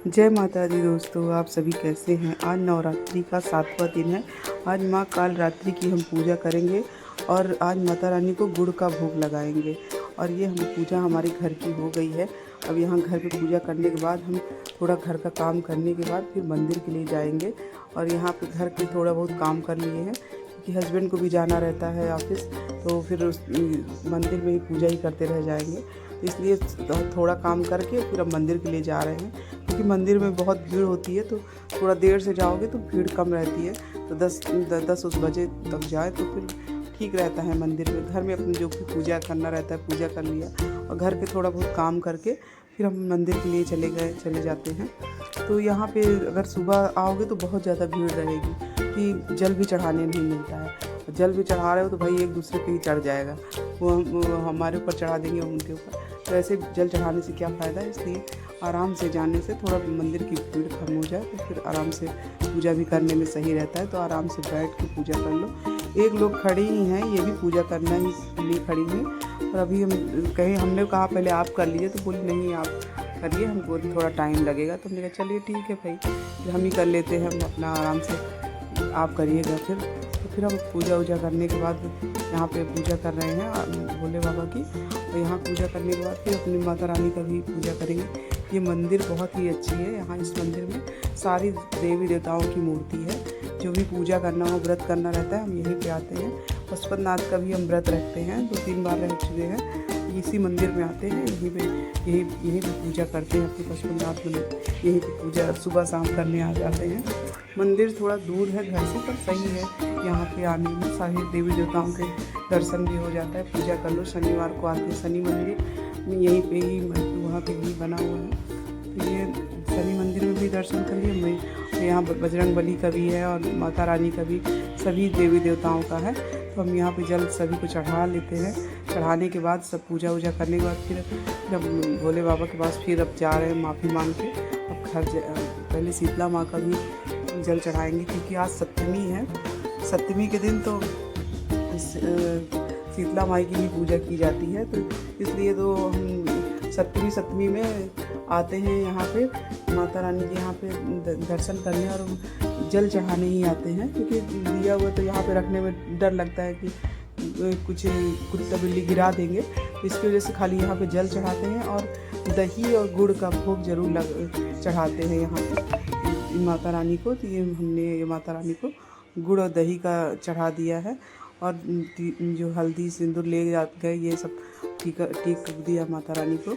जय माता दी दोस्तों, आप सभी कैसे हैं। आज नवरात्रि का 7वां दिन है। आज माँ काल रात्रि की हम पूजा करेंगे और आज माता रानी को गुड़ का भोग लगाएंगे। और ये हम पूजा हमारे घर की हो गई है। अब यहाँ घर पे पूजा करने के बाद हम थोड़ा घर का काम करने के बाद फिर मंदिर के लिए जाएंगे। और यहाँ पे घर के थोड़ा बहुत काम कर लिए हैं क्योंकि हस्बैंड को भी जाना रहता है ऑफिस, तो फिर उस मंदिर में ही पूजा ही करते रह जाएंगे। इसलिए थोड़ा काम करके फिर अब मंदिर के लिए जा रहे हैं क्योंकि मंदिर में बहुत भीड़ होती है, तो थोड़ा देर से जाओगे तो भीड़ कम रहती है। तो 10 उस बजे तक जाए तो फिर ठीक रहता है। मंदिर में घर में अपनी जो भी पूजा करना रहता है पूजा कर लिया और घर के थोड़ा बहुत काम करके फिर हम मंदिर के लिए चले जाते हैं। तो यहाँ पे अगर सुबह आओगे तो बहुत ज़्यादा भीड़ रहेगी कि जल भी चढ़ाने नहीं मिलता है। जल भी चढ़ा रहे हो तो भाई एक दूसरे पे ही चढ़ जाएगा, वो हमारे ऊपर चढ़ा देंगे, उनके ऊपर। तो ऐसे जल चढ़ाने से क्या फ़ायदा है। इसलिए आराम से जाने से थोड़ा मंदिर की भीड़ कम हो जाए तो फिर आराम से पूजा भी करने में सही रहता है। तो आराम से बैठ के पूजा कर लो। एक लोग खड़े ही हैं, ये भी पूजा करना ही लिए खड़ी हैं। और अभी हम कहीं हमने कहा पहले आप कर लीजिए, तो बोली नहीं आप करिए, हमको थोड़ा टाइम लगेगा। तो हमने कहा चलिए ठीक है भाई, फिर हम ही कर लेते हैं, हम अपना आराम से आप करिएगा। फिर हम पूजा वूजा करने के बाद यहाँ पे पूजा कर रहे हैं भोले बाबा की। और यहाँ पूजा करने के बाद फिर अपनी माता रानी का भी पूजा करेंगे। ये मंदिर बहुत ही अच्छी है। यहाँ इस मंदिर में सारी देवी देवताओं की मूर्ति है। जो भी पूजा करना हो, व्रत करना रहता है, हम यहीं पे आते हैं। पशुपतिनाथ का भी हम व्रत रखते हैं, 2-3 बार रह चुके हैं। इसी मंदिर में आते हैं, यहीं पे पूजा करते हैं अपने पशुपतिनाथ मंदिर। यहीं पे पूजा सुबह शाम करने आ जाते हैं। मंदिर थोड़ा दूर है घर से, पर सही है यहाँ पे आने में। सारे देवी देवताओं के दर्शन भी हो जाता है, पूजा कर लो। शनिवार को आते हैं, शनि मंदिर यहीं पे ही वहाँ पे ही बना हुआ है, तो ये शनि मंदिर में भी दर्शन कर लिए। मैं यहाँ बजरंग बली का भी है और माता रानी का भी, सभी देवी देवताओं का है। तो हम यहाँ पे जल सभी को चढ़ा लेते हैं। चढ़ाने के बाद सब पूजा वूजा करने के बाद फिर जब भोले बाबा के पास फिर अब जा रहे हैं माफ़ी मांग के। अब पहले शीतला माँ का भी जल चढ़ाएंगे क्योंकि आज सप्तमी है। सप्तमी के दिन तो शीतला माई की भी पूजा की जाती है, तो इसलिए तो हम सप्तमी में आते हैं यहाँ पे माता रानी के यहाँ पे दर्शन करने और जल चढ़ाने ही आते हैं। क्योंकि दिया हुआ तो यहाँ पे रखने में डर लगता है कि कुछ कुत्ता बिल्ली गिरा देंगे, तो इसकी वजह से खाली यहाँ पे जल चढ़ाते हैं। और दही और गुड़ का भोग जरूर चढ़ाते हैं यहाँ पे माता रानी को। तो ये हमने माता रानी को गुड़ और दही का चढ़ा दिया है। और जो हल्दी सिंदूर ले गए ये सब ठीक दिया माता रानी को।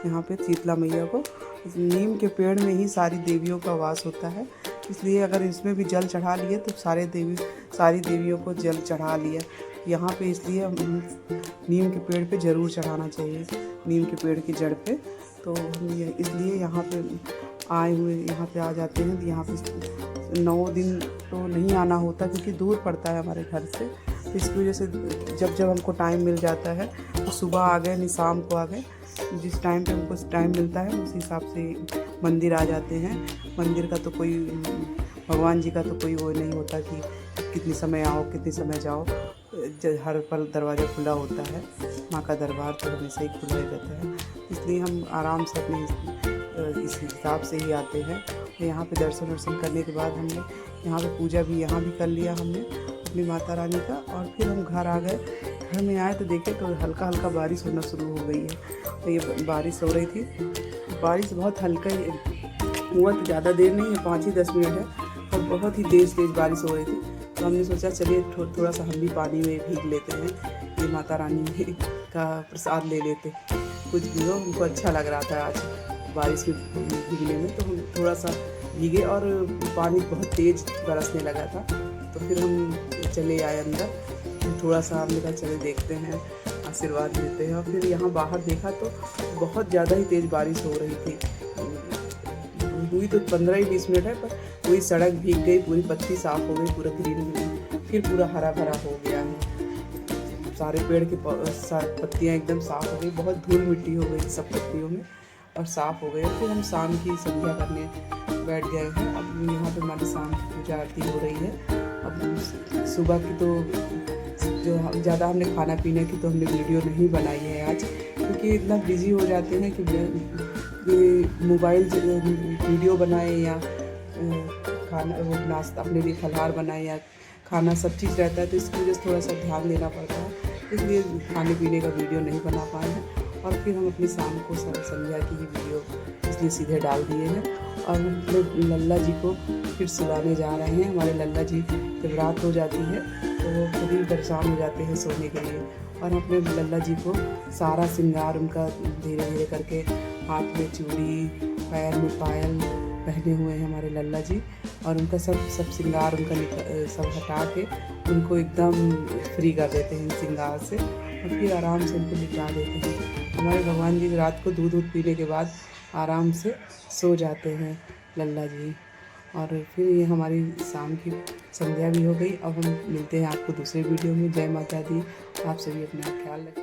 यहाँ पे शीतला मैया को नीम के पेड़ में ही सारी देवियों का वास होता है, इसलिए अगर इसमें भी जल चढ़ा लिए तो सारी देवियों को जल चढ़ा लिया यहाँ पे। इसलिए नीम के पेड़ पे ज़रूर चढ़ाना चाहिए, नीम के पेड़ की जड़ पे। तो हम इसलिए यहाँ पे आए हुए यहाँ पे आ जाते हैं। तो यहाँ पे 9 दिन तो नहीं आना होता क्योंकि दूर पड़ता है हमारे घर से। तो इसकी वजह से जब हमको टाइम मिल जाता है तो सुबह आ गए, नहीं शाम को आ गए, जिस टाइम पे हमको टाइम मिलता है उस हिसाब से मंदिर आ जाते हैं। मंदिर का तो कोई, भगवान जी का तो कोई वो नहीं होता कि कितने समय आओ कितने समय जाओ। हर पल दरवाज़ा खुला होता है। माँ का दरबार तो हमेशा ही खुला ही रहता है, इसलिए हम आराम से अपने इस हिसाब से ही आते हैं। तो यहाँ पे दर्शन वर्शन करने के बाद हमने यहाँ पे पूजा भी यहाँ भी कर लिया हमने अपनी माता रानी का। और फिर हम घर आ गए। घर में आए तो देखे तो हल्का हल्का बारिश होना शुरू हो गई है। तो ये बारिश हो रही थी, बारिश बहुत हल्का ही हुआ, तो ज़्यादा देर नहीं है, 5 ही 10 मिनट है, और बहुत ही तेज़ बारिश हो रही थी। तो हमने सोचा चलिए थोड़ा सा हम भी पानी में भीग लेते हैं, ये माता रानी का प्रसाद ले लेते। कुछ भी हो, हमको अच्छा लग रहा था आज बारिश में भीगने में, तो हम थोड़ा सा भीगे और पानी बहुत तेज़ बरसने लगा था। तो फिर हम चले आए अंदर। थोड़ा सा हमने कहा चले देखते हैं, आशीर्वाद लेते हैं। और फिर यहाँ बाहर देखा तो बहुत ज़्यादा ही तेज़ बारिश हो रही थी। हुई तो 15 ही 20 मिनट है, पर पूरी सड़क भीग गई, पूरी पत्ती साफ़ हो गई, पूरा ग्रीन, फिर पूरा हरा भरा हो गया है। सारे पेड़ की पत्तियाँ एकदम साफ़ हो गई, बहुत धूल मिट्टी हो गई सब पत्तियों में और साफ़ हो गए। फिर हम शाम की संध्या करने बैठ गए हैं। अब यहाँ पे हमारी शाम की पूजा आरती हो रही है। अब सुबह की तो जो ज़्यादा हमने खाना पीने की तो हमने वीडियो नहीं बनाई है आज, क्योंकि इतना बिजी हो जाते हैं कि मोबाइल वीडियो बनाए या खाना वो नाश्ता अपने लिए फलाहार बनाए या खाना सब चीज़ रहता है, तो इसकी वजह से थोड़ा सा ध्यान देना पड़ता है, इसलिए खाने पीने का वीडियो नहीं बना पाए हैं। और फिर हम अपनी शाम को संध्या की ही वीडियो इसलिए सीधे डाल दिए हैं। और हम अपने लल्ला जी को फिर सुलाने जा रहे हैं। हमारे लल्ला जी जब रात हो जाती है तो वो खुद ही परेशान हो जाते हैं सोने के लिए, और हम अपने लल्ला जी को सारा श्रृंगार उनका धीरे धीरे करके, हाथ में चूड़ी, पैर में पायल पहने हुए हैं हमारे लल्ला जी, और उनका सब श्रृंगार उनका सब हटा के उनको एकदम फ्री कर देते हैं श्रृंगार से, और फिर आराम से उनको लिटा देते हैं। हमारे भगवान जी रात को दूध पीने के बाद आराम से सो जाते हैं लल्ला जी। और फिर ये हमारी शाम की संध्या भी हो गई। अब हम मिलते हैं आपको दूसरे वीडियो में। जय माता दी। आप सभी अपना ख्याल रखें।